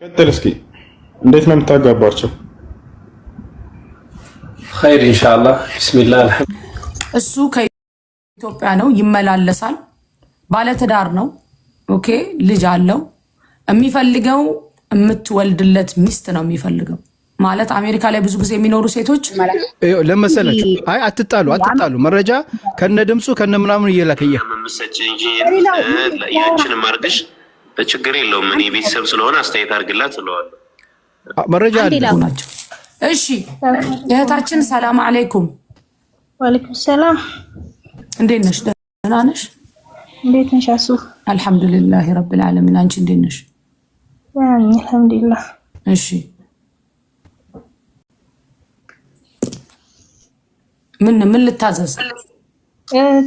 ቀጥል እስኪ እንዴት ነው የምታጋባቸው? ኸይር ኢንሻአላህ ቢስሚላህ አልሐምድ እሱ ከኢትዮጵያ ነው ይመላለሳል። ባለትዳር ነው። ኦኬ ልጅ አለው። የሚፈልገው የምትወልድለት ሚስት ነው የሚፈልገው። ማለት አሜሪካ ላይ ብዙ ጊዜ የሚኖሩ ሴቶች ለመሰለች አይ አትጣሉ መረጃ ከነ ድምጹ ከነ ምናምን እየላከየ መመሰጭ እንጂ ያንቺን ማርገሽ በችግር የለውም። እኔ ቤተሰብ ስለሆነ አስተያየት አድርግላት ስለዋለሁ መረጃ አለናቸው። እሺ እህታችን ሰላም አለይኩም። ወአለይኩም ሰላም። እንዴት ነሽ? ደህና ነሽ? እንዴት ነሽ? አሱ አልሐምዱሊላህ ረብል ዓለሚን። አንቺ እንዴት ነሽ? አልሐምዱሊላህ። እሺ ምን ልታዘዝ?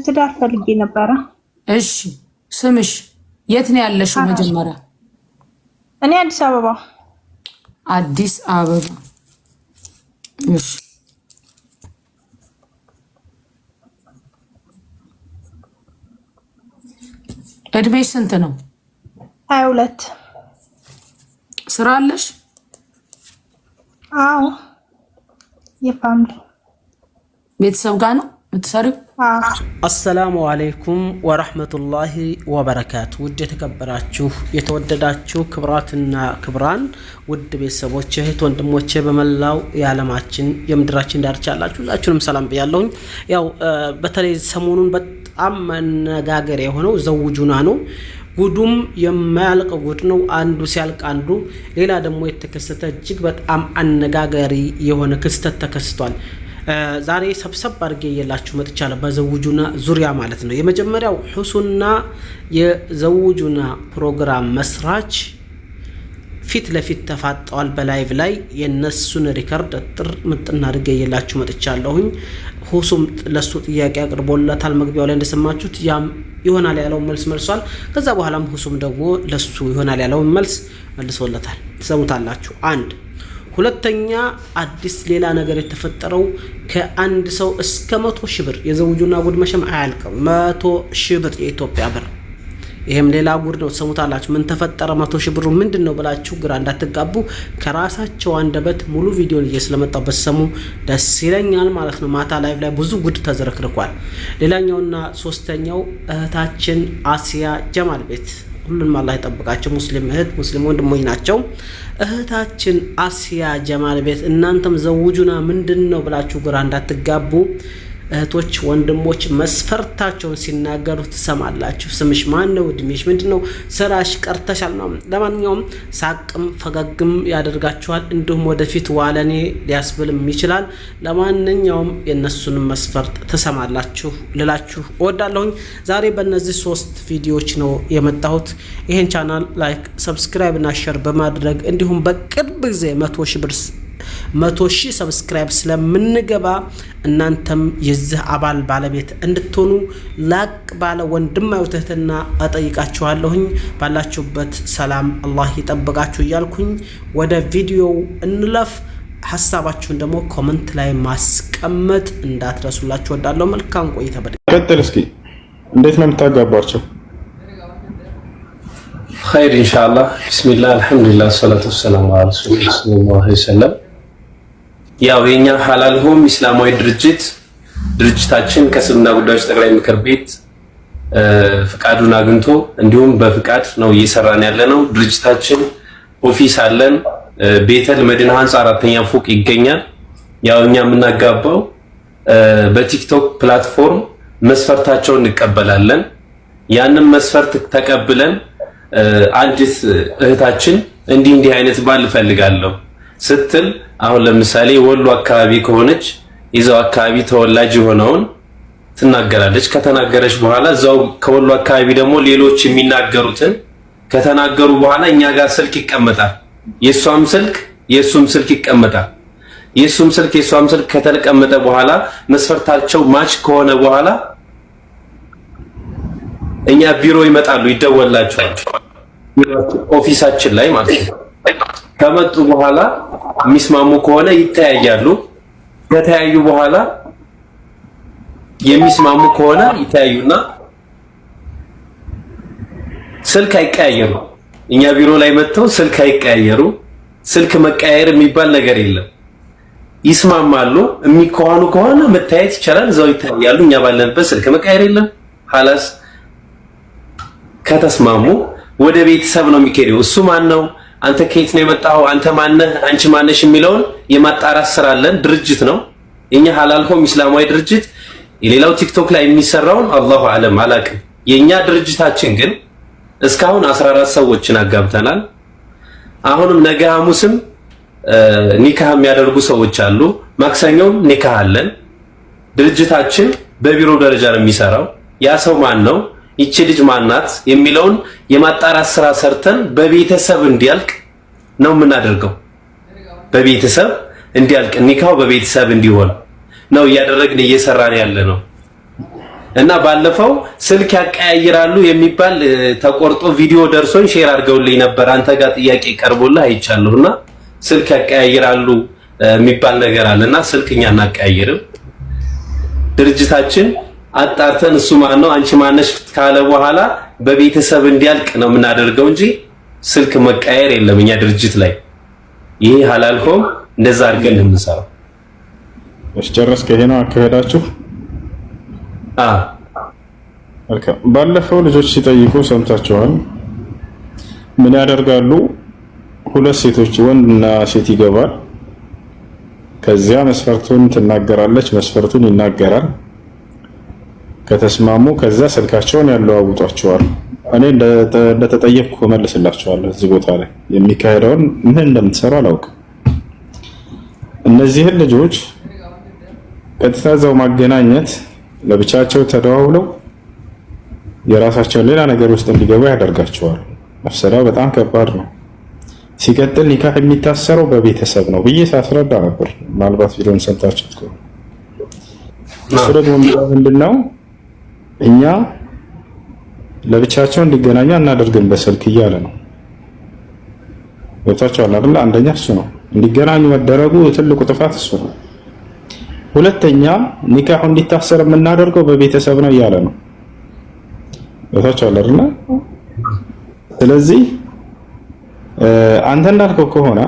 ትዳር ፈልጌ ነበረ። እሺ ስምሽ የት ነው ያለሽው? መጀመሪያ እኔ አዲስ አበባ። አዲስ አበባ። እሺ እድሜሽ ስንት ነው? 22። ስራ አለሽ? አዎ የፋሚሊ ቤተሰብ ጋር ነው የምትሰሪው? አሰላሙ አለይኩም ወራህመቱላሂ ወበረካቱ። ውድ የተከበራችሁ የተወደዳችሁ ክብራትና ክብራን ውድ ቤተሰቦች እህት ወንድሞቼ በመላው የዓለማችን የምድራችን ዳርቻ ያላችሁ ሁላችሁንም ሰላም ብያለሁኝ። ያው በተለይ ሰሞኑን በጣም መነጋገሪያ የሆነው ዘውጁና ነው። ጉዱም የማያልቅ ጉድ ነው። አንዱ ሲያልቅ አንዱ ሌላ ደግሞ የተከሰተ እጅግ በጣም አነጋጋሪ የሆነ ክስተት ተከስቷል። ዛሬ ሰብሰብ አድርጌ የላችሁ መጥቻለሁ በዘውጁና ዙሪያ ማለት ነው። የመጀመሪያው ሁሱና የዘውጁና ፕሮግራም መስራች ፊት ለፊት ተፋጠዋል በላይቭ ላይ የነሱን ሪከርድ ጥር ምጥና አድርጌ የላችሁ መጥቻለሁኝ። ሁሱም ለሱ ጥያቄ አቅርቦለታል መግቢያው ላይ እንደሰማችሁት ያም ይሆናል ያለው መልስ መልሷል። ከዛ በኋላም ሁሱም ደግሞ ለሱ ይሆናል ያለው መልስ መልሶለታል። ትሰሙታላችሁ። አንድ ሁለተኛ አዲስ ሌላ ነገር የተፈጠረው ከአንድ ሰው እስከ 100 ሺህ ብር የዘውጁና ጉድ መሸም አያልቅም። 100 ሺህ ብር የኢትዮጵያ ብር። ይሄም ሌላ ጉድ ነው። ተሰሙታላችሁ። ምን ተፈጠረ? 100 ሺህ ብሩ ምንድነው ብላችሁ ግራ እንዳትጋቡ ከራሳቸው አንደበት ሙሉ ቪዲዮን እየስለመጣው በሰሙ ደስ ይለኛል ማለት ነው። ማታ ላይቭ ላይ ብዙ ጉድ ተዘረክርኳል። ሌላኛውና ሶስተኛው እህታችን አሲያ ጀማል ቤት ሁሉንም አላህ ይጠብቃቸው። ሙስሊም እህት ሙስሊም ወንድሞች ናቸው። እህታችን አሲያ ጀማል ቤት እናንተም ዘውጁና ምንድነው ብላችሁ ግራ እንዳትጋቡ እህቶች ወንድሞች መስፈርታቸውን ሲናገሩ ትሰማላችሁ። ስምሽ ማን ነው? እድሜሽ ምንድነው? ስራሽ ቀርተሻል ነው። ለማንኛውም ሳቅም ፈገግም ያደርጋችኋል። እንዲሁም ወደፊት ዋለኔ ሊያስብልም ይችላል። ለማንኛውም የነሱን መስፈርት ትሰማላችሁ ልላችሁ እወዳለሁኝ። ዛሬ በእነዚህ 3 ቪዲዮዎች ነው የመጣሁት። ይሄን ቻናል ላይክ፣ ሰብስክራይብ እና ሼር በማድረግ እንዲሁም በቅርብ ጊዜ 100 ሺህ ሰብስክራይብ ስለምንገባ እናንተም የዚህ አባል ባለቤት እንድትሆኑ ላቅ ባለ ወንድማዊ ትህትና እጠይቃችኋለሁኝ። ባላችሁበት ሰላም አላህ ይጠብቃችሁ እያልኩኝ ወደ ቪዲዮው እንለፍ። ሐሳባችሁን ደግሞ ኮሜንት ላይ ማስቀመጥ እንዳትረሱላችሁ ወዳለው። መልካም ቆይታ። ቀጥል እስኪ እንዴት ነው የምታጋባቸው? ኸይር ኢንሻአላህ ቢስሚላህ አልሐምዱሊላህ ሰላቱ ወሰላሙ ዐላ ረሱሊላህ ሰለላሁ ዐለይሂ ወሰለም። ያው የኛ ሐላል ሆም እስላማዊ ድርጅታችን ከእስልምና ጉዳዮች ጠቅላይ ምክር ቤት ፍቃዱን አግኝቶ እንዲሁም በፍቃድ ነው እየሰራን ያለነው። ድርጅታችን ኦፊስ አለን። ቤተል መዲና ህንጻ 4ኛ ፎቅ ይገኛል። ያው እኛ የምናጋባው በቲክቶክ ፕላትፎርም መስፈርታቸውን እንቀበላለን። ያንን መስፈርት ተቀብለን አንዲት እህታችን እንዲህ አይነት ባል ፈልጋለሁ ስትል አሁን ለምሳሌ ወሎ አካባቢ ከሆነች ይዘው አካባቢ ተወላጅ የሆነውን ትናገራለች። ከተናገረች በኋላ እዛው ከወሎ አካባቢ ደግሞ ሌሎች የሚናገሩትን ከተናገሩ በኋላ እኛ ጋር ስልክ ይቀመጣል። የሷም ስልክ የሱም ስልክ ይቀመጣል። የሱም ስልክ የሷም ስልክ ከተቀመጠ በኋላ መስፈርታቸው ማች ከሆነ በኋላ እኛ ቢሮ ይመጣሉ፣ ይደወላቸዋል ኦፊሳችን ላይ ማለት ነው። ከመጡ በኋላ የሚስማሙ ከሆነ ይተያያሉ። ከተያዩ በኋላ የሚስማሙ ከሆነ ይተያዩና ስልክ አይቀያየሩ። እኛ ቢሮ ላይ መጥተው ስልክ አይቀያየሩ። ስልክ መቀያየር የሚባል ነገር የለም። ይስማማሉ። የሚከዋኑ ከሆነ መታየት ይቻላል፣ እዛው ይታያሉ። እኛ ባለንበት ስልክ መቀያየር የለም። ሐላስ ከተስማሙ ወደ ቤተሰብ ነው የሚኬደው። እሱ ማን ነው? አንተ ከየት ነው የመጣው? አንተ ማነህ? አንቺ ማነሽ? የሚለውን የማጣራት ስራ አለን። ድርጅት ነው የኛ ሐላል ሆም እስላማዊ ድርጅት። የሌላው ቲክቶክ ላይ የሚሰራውን አላሁ አለም አላቅም። የኛ ድርጅታችን ግን እስካሁን 14 ሰዎችን አጋብተናል። አሁንም ነገ ሐሙስም ኒካህ የሚያደርጉ ሰዎች አሉ። ማክሰኞም ኒካህ አለን። ድርጅታችን በቢሮ ደረጃ ነው የሚሰራው። ያ ሰው ማን ነው? ይቺ ልጅ ማናት? የሚለውን የማጣራት ስራ ሰርተን በቤተሰብ እንዲያልቅ ነው የምናደርገው። በቤተሰብ እንዲያልቅ ኒካው በቤተሰብ እንዲሆን ነው እያደረግን እየሰራን ያለ ነው። እና ባለፈው ስልክ ያቀያይራሉ የሚባል ተቆርጦ ቪዲዮ ደርሶኝ ሼር አድርገውልኝ ነበር። አንተ ጋር ጥያቄ ቀርቦልህ አይቻለሁና ስልክ ያቀያይራሉ የሚባል ነገር አለና ስልክ እኛ እናቀያይርም። ድርጅታችን አጣርተን እሱ ማን ነው አንቺ ማነሽ ካለ በኋላ በቤተሰብ እንዲያልቅ ነው የምናደርገው እንጂ ስልክ መቀያየር የለም እኛ ድርጅት ላይ። ይሄ ሐላል ሆም እንደዛ አድርገን እንሰራው። እሺ ጨረስክ? ይሄ ነው አካሄዳችሁ? ባለፈው ልጆች ሲጠይቁ ሰምታችኋል። ምን ያደርጋሉ? ሁለት ሴቶች ወንድና ሴት ይገባል። ከዚያ መስፈርቱን ትናገራለች፣ መስፈርቱን ይናገራል። ከተስማሙ ከዛ ስልካቸውን ያለዋውጧቸዋል። እኔ እንደተጠየቅኩ መልስላቸዋለሁ። እዚህ ቦታ ላይ የሚካሄደውን ምን እንደምትሰራ አላውቅም። እነዚህን ልጆች ቀጥታ እዛው ማገናኘት ለብቻቸው ተደዋውለው የራሳቸውን ሌላ ነገር ውስጥ እንዲገቡ ያደርጋቸዋል። መፍሰዳው በጣም ከባድ ነው። ሲቀጥል ኒካህ የሚታሰረው በቤተሰብ ነው ብዬ ሳስረዳ ነበር። ምናልባት ቪዲዮን ሰምታችሁት ከሆነ እሱ ደግሞ ምንድነው እኛ ለብቻቸው እንዲገናኙ አናደርግም በስልክ እያለ ነው። ወጣቻው አይደል? አንደኛ እሱ ነው እንዲገናኙ መደረጉ ትልቁ ጥፋት እሱ ነው። ሁለተኛ ኒካሁ እንዲታሰር የምናደርገው በቤተሰብ ነው እያለ ነው። ወጣቻው አይደል? ስለዚህ አንተ እንዳልከው ከሆነ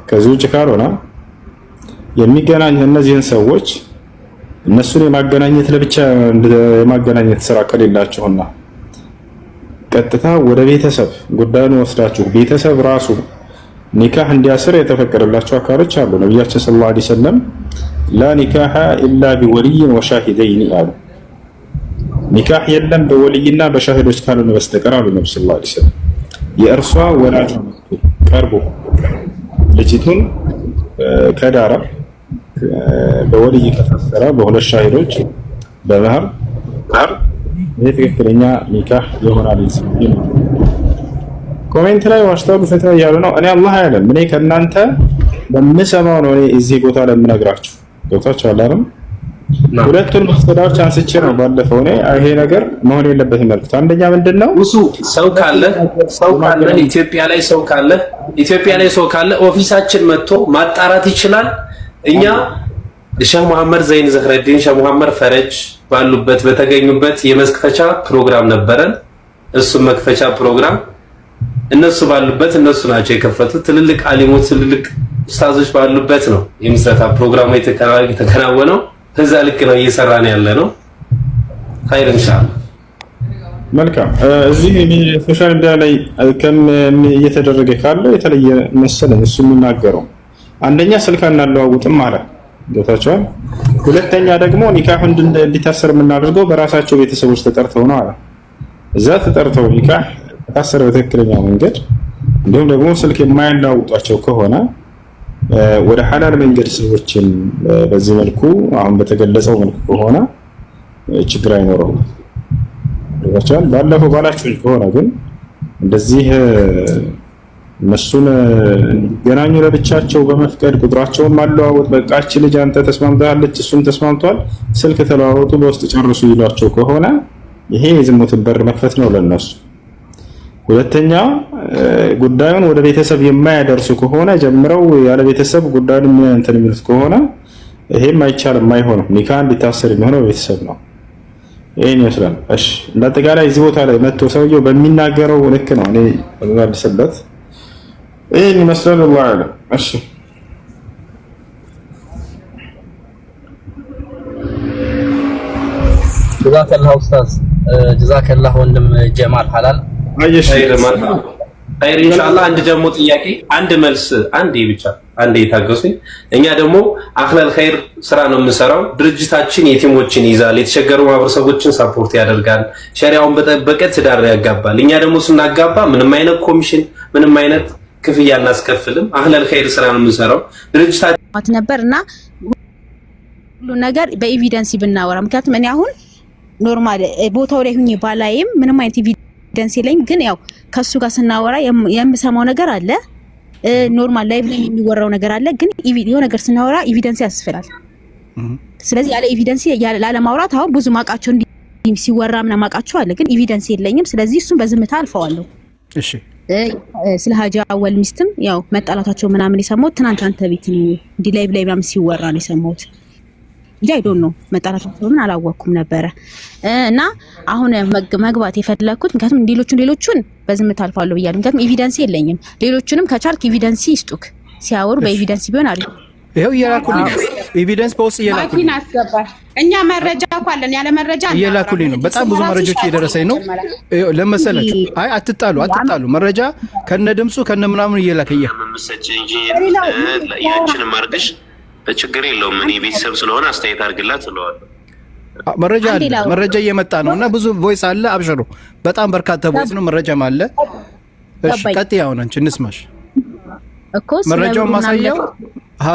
ከዚህ ውጭ ካልሆነ የሚገናኙ እነዚህን ሰዎች እነሱን የማገናኘት ለብቻ የማገናኘት ስራ ከሌላችሁና ቀጥታ ወደ ቤተሰብ ጉዳዩን ወስዳችሁ ቤተሰብ ራሱ ኒካህ እንዲያስር የተፈቀደላቸው አካሎች አሉ። ነብያችን ሰለላሁ ዐለይሂ ወሰለም ላ ኒካህ ኢላ ቢወሊይን ወሻሂደይን አሉ። ኒካህ የለም በወልይና በሻሂዶች ካልሆነ በስተቀር አሉ ነብዩ ሰለላሁ ዐለይሂ ወሰለም። የእርሷ ወላጅ ቀርቦ ልጅቱን ከዳራ በወልይ ከታሰረ በሁለት ሻሂዶች በመህር ትክክለኛ ኒካህ ይሆናል። ኮሜንት ላይ ዋሽታው ፈታ እያሉ ነው። እኔ አላህ አይደለም እኔ ከእናንተ በምሰማው ነው። እኔ እዚህ ቦታ ላይ የምነግራችሁ ገብታችሁ አላለም። ሁለቱን መፍሰዳዎች አንስቼ ነው ባለፈው እኔ ይሄ ነገር መሆን የለበትም ያልኩት። አንደኛ ምንድነው ሰው ካለ ኢትዮጵያ ላይ ሰው ካለ ኦፊሳችን መጥቶ ማጣራት ይችላል። እኛ ሼህ መሐመድ ዘይን ዘኽረዲን ሼህ መሐመድ ፈረጅ ባሉበት በተገኙበት የመክፈቻ ፕሮግራም ነበረን። እሱም መክፈቻ ፕሮግራም እነሱ ባሉበት እነሱ ናቸው የከፈቱት። ትልልቅ አሊሞች ትልልቅ ኡስታዞች ባሉበት ነው የምስረታ ፕሮግራሙ የተከናወነው። ከዛ ልክ ነው እየሰራን ያለ ነው። ኸይር ኢንሻአላህ። መልካም። እዚህ ሶሻል ሚዲያ ላይ እየተደረገ ካለው የተለየ መሰለኝ እሱ የሚናገረው አንደኛ ስልክ እናለዋውጥም ማለት ገብታችኋል። ሁለተኛ ደግሞ ኒካህ እንዲታሰር የምናደርገው በራሳቸው ቤተሰቦች ተጠርተው ነው አለ። እዛ ተጠርተው ኒካህ ታሰረ በትክክለኛ መንገድ እንዲሁም ደግሞ ስልክ የማያለዋውጧቸው ከሆነ ወደ ሐላል መንገድ ሰዎችን በዚህ መልኩ አሁን በተገለጸው መልኩ ከሆነ ችግር አይኖረውም። ገብታችኋል። ባለፈው ባላችሁኝ ከሆነ ግን እንደዚህ እነሱን እንዲገናኙ ለብቻቸው በመፍቀድ ቁጥራቸውን ማለዋወጥ በቃች ልጅ አንተ ተስማምታለች እሱም ተስማምቷል ስልክ ተለዋወጡ በውስጥ ጨርሱ ይሏቸው ከሆነ ይሄ የዝሙትን በር መክፈት ነው ለነሱ። ሁለተኛ ጉዳዩን ወደ ቤተሰብ የማያደርሱ ከሆነ ጀምረው ያለ ቤተሰብ ጉዳዩን እንትን የሚሉት ከሆነ ይሄም አይቻልም አይሆንም። ኒካህ እንዲታሰር የሚሆነው ቤተሰብ ነው። ይሄን ይመስላል። እሺ እንዳጠቃላይ እዚህ ቦታ ላይ መጥቶ ሰውየው በሚናገረው ልክ ነው እኔ በመልስበት ይሄን ይመስላል። ወላሂ እሺ ጀዛከላህ ኡስታዝ ጀዛከላህ ወንድም ጀማል ሐላል አይሽ ኸይር ኢንሻአላህ። አንድ ደግሞ ጥያቄ አንድ መልስ አንዴ ብቻ አንዴ ታገሱኝ። እኛ ደግሞ አኽለል ኸይር ስራ ነው የምንሰራው። ድርጅታችን የቲሞችን ይዛል፣ የተቸገሩ ማህበረሰቦችን ሰፖርት ያደርጋል፣ ሸሪዓውን በጠበቀ ትዳር ያጋባል። እኛ ደግሞ ስናጋባ ምንም አይነት ኮሚሽን ምንም አይነት ክፍያ እናስከፍልም። አኽለል ኸይር ስራ ነው የምንሰራው ድርጅታችን ነበርና ሁሉ ነገር በኤቪደንስ ብናወራ ምክንያቱም እኔ አሁን ኖርማል ቦታው ላይ ሁኜ ባላይም ምንም አይነት ኤቪደንስ የለኝም። ግን ያው ከሱ ጋር ስናወራ የምሰማው ነገር አለ፣ ኖርማል ላይቭ ላይ የሚወራው ነገር አለ። ግን የሆነ ነገር ስናወራ ኤቪደንስ ያስፈልጋል። ስለዚህ ያለ ኤቪደንስ ያለ ማውራት አሁን ብዙ ማቃቸው እንዲ ሲወራ ምናምን ማቃቸው አለ፣ ግን ኤቪደንስ የለኝም። ስለዚህ እሱን በዝምታ አልፈዋለሁ። እሺ ስለ ሀጂ አወል ሚስትም ያው መጣላታቸው ምናምን የሰማሁት ትናንት አንተ ቤት እንዲ ላይቭ ላይ ምናምን ሲወራ ነው የሰማሁት እንጂ አይ ዶንት ኖ መጣላታቸው ምን አላወቅኩም ነበረ። እና አሁን መግባት የፈለኩት ምክንያቱም ሌሎቹን በዝምታ አልፋለሁ ብያለሁ። ምክንያቱም ኤቪደንስ የለኝም። ሌሎቹንም ከቻልክ ኤቪደንስ ይስጡክ ሲያወሩ በኤቪደንስ ቢሆን አሪፍ። ይሄው እየላኩልኝ ኤቪደንስ በውስጥ እየላኩልኝ አስገባል። እኛ መረጃ እኮ አለን፣ ያለ መረጃ እየላኩልኝ ነው። በጣም ብዙ መረጃዎች እየደረሰኝ ነው። ለመሰላችሁ አይ አትጣሉ መረጃ ከነ ድምጹ ከነ ምናምን እየላከየ መመሰጭ እንጂ ያንቺንም አርግሽ ችግር የለውም። እኔ ቤተሰብ ስለሆነ አስተያየት አድርግላት ስለዋል። መረጃ አለ፣ መረጃ እየመጣ ነውና ብዙ ቮይስ አለ። አብሽሩ፣ በጣም በርካታ ቮይስ ነው፣ መረጃም አለ። እሺ ቀጥይ፣ አሁን አንቺ እንስማሽ እኮ መረጃውን ማሳየው።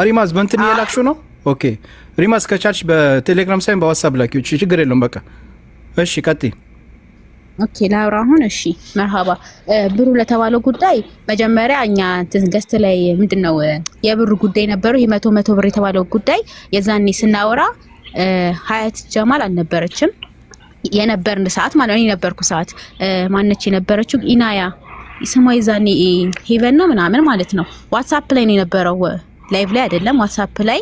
ሪማዝ በእንትን እየላክሽው ነው። ኦኬ ሪማዝ ከቻልሽ በቴሌግራም ሳይሆን በዋትስአፕ ላኪው። ችግር የለውም በቃ እሺ ቀጥይ። ኦኬ ላውራ አሁን። እሺ መርሃባ። ብሩ ለተባለው ጉዳይ መጀመሪያ እኛ ገስት ላይ ምንድነው የብሩ ጉዳይ ነበረው። የመቶ ብር የተባለው ጉዳይ የዛኔ ስናወራ ሀያት ጀማል አልነበረችም። የነበርን ሰዓት ማለት ነው የነበርኩ ሰዓት ማነች የነበረችው ኢናያ ስሟ የዛኔ ሄቨን ነው ምናምን ማለት ነው። ዋትስአፕ ላይ ነው የነበረው፣ ላይቭ ላይ አይደለም። ዋትስአፕ ላይ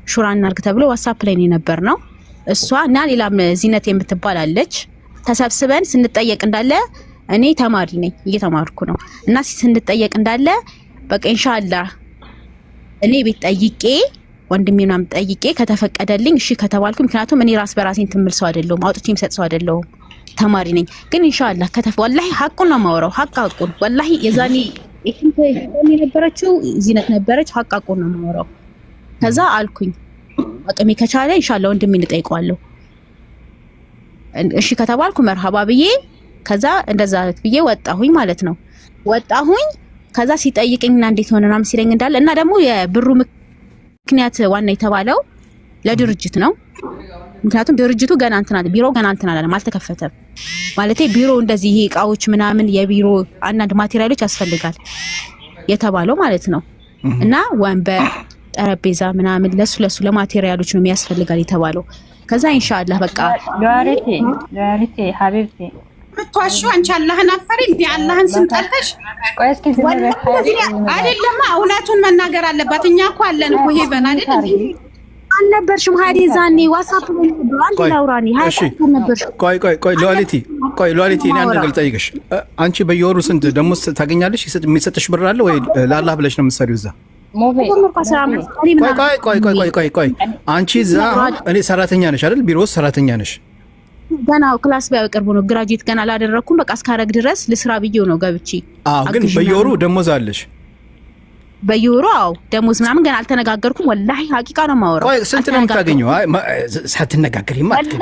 ሹራ እናርግ ተብሎ ዋትስአፕ ላይ ነው የነበር ነው እሷ እና ሌላም ዚነት የምትባል አለች። ተሰብስበን ስንጠየቅ እንዳለ እኔ ተማሪ ነኝ እየተማርኩ ነው እና ስንጠየቅ እንዳለ በቃ ኢንሻአላህ እኔ ቤት ጠይቄ ወንድሜ ምናምን ጠይቄ ከተፈቀደልኝ እሺ ከተባልኩ ምክንያቱም እኔ ራስ በራሴን ትምል ሰው አይደለሁም፣ አውጥቼ የምሰጥ ሰው አይደለሁም፣ ተማሪ ነኝ። ግን ኢንሻአላህ ወላሂ ሐቁን ነው የማወራው፣ ሐቁን ወላሂ የዛኔ የነበረችው ዚነት ነበረች። ሐቁን ነው የማወራው። ከዛ አልኩኝ አቅሜ ከቻለ ኢንሻአላህ ወንድሜ እንጠይቀዋለሁ እሺ ከተባልኩ መርሃባ ብዬ ከዛ እንደዛ ብዬ ወጣሁኝ ማለት ነው። ወጣሁኝ ከዛ ሲጠይቀኝና እንዴት ሆነና ሲለኝ እንዳለ እና ደግሞ የብሩ ምክንያት ዋና የተባለው ለድርጅት ነው። ምክንያቱም ድርጅቱ ገና ቢሮ ገና አላለም፣ አልተከፈተም። ማለቴ ቢሮ እንደዚህ ይሄ እቃዎች ምናምን የቢሮ አንዳንድ ማቴሪያሎች ያስፈልጋል የተባለው ማለት ነው። እና ወንበር ጠረጴዛ ምናምን ለሱ ለማቴሪያሎች ነው የሚያስፈልጋል የተባለው። ከዛ ኢንሻአላህ በቃ ዳሪቲ ሀቢብቲ ምትዋሹ አንቺ አላህን አፈሪ እንዴ? አላህን ስንጠልተሽ ቆይስ ከዚህ አይደለም፣ እውነቱን መናገር አለባት። እኛ እኮ አለን እኮ ሄቨን አይደል? አልነበርሽም ሀዲ ዛኔ ዋትስአፕ ላይ ነበር አንቺ ላውራኒ እሺ ቆይ ሎያሊቲ እኔ አንድ ነገር ልጠይቅሽ። አንቺ በየወሩ ስንት ደሞዝ ታገኛለሽ? የሚሰጥሽ ብር አለ ወይ? ለአላህ ብለሽ ነው የምትሰሪው እዛ? ቆይ አንቺ እዛ እኔ ሰራተኛ ነሽ አይደል? ቢሮ ውስጥ ሰራተኛ ነሽ። ገና ክላስ በቅርቡ ነው ግራጁዌት ገና አላደረኩም። በቃ እስካረግ ድረስ ልስራ ብዬው ነው ገብቼ። ግን በየወሩ ደሞዝ አለሽ? በየወሩ አዎ ደሞዝ ምናምን ገና አልተነጋገርኩም። ወላሂ ሀቂቃ ነው የማወራው። ቆይ ስንት ነው የምታገኘው? አይ ሳትነጋገሪ ማለት